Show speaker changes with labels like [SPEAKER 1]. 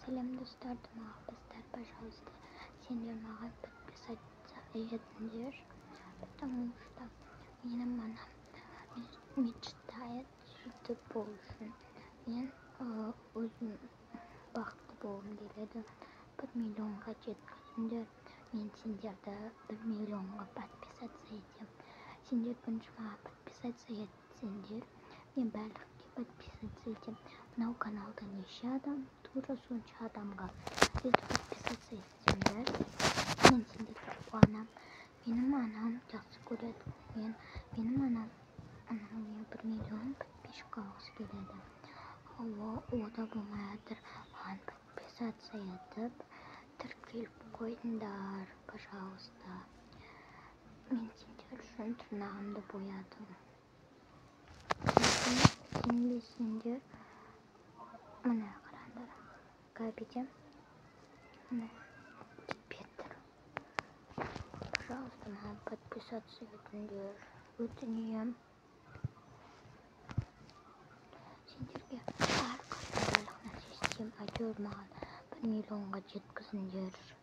[SPEAKER 1] Салем достар, достар, пожалуйста, сендер маған подписать етіңдер, потому что менің анам мечтает сөйтіп болу үшін. Мен өзім бақытты болғым келеді. 1 миллионға жеткізіңдер. Мен сендерді 1 миллионға подписаться етем. Сендер бірінші маған подписаться етсеңдер, мен барлыққа подписаться етем. Мынау каналда неше адам, тура сонша адамға подписаться етсеңдер, мен сендерге қуанам. Менің анам жақсы көреді. Менің анам мен 1 миллион подписчик алғысы келеді. О да болмай жатыр, маған подписаться етіп тіркеліп қойыңдар, пожалуйста. Мен сендер үшін тырнағымды боядым. Сенбесеңдер, мына қараңдар, кәбеден мына кетпеттір. Пожалуйста, маған подписаться етіңдер, өтінем. Сендерге әрқашан барлық нәрсе істеймін, әйтеуір маған 1 миллионға жеткізіңдер.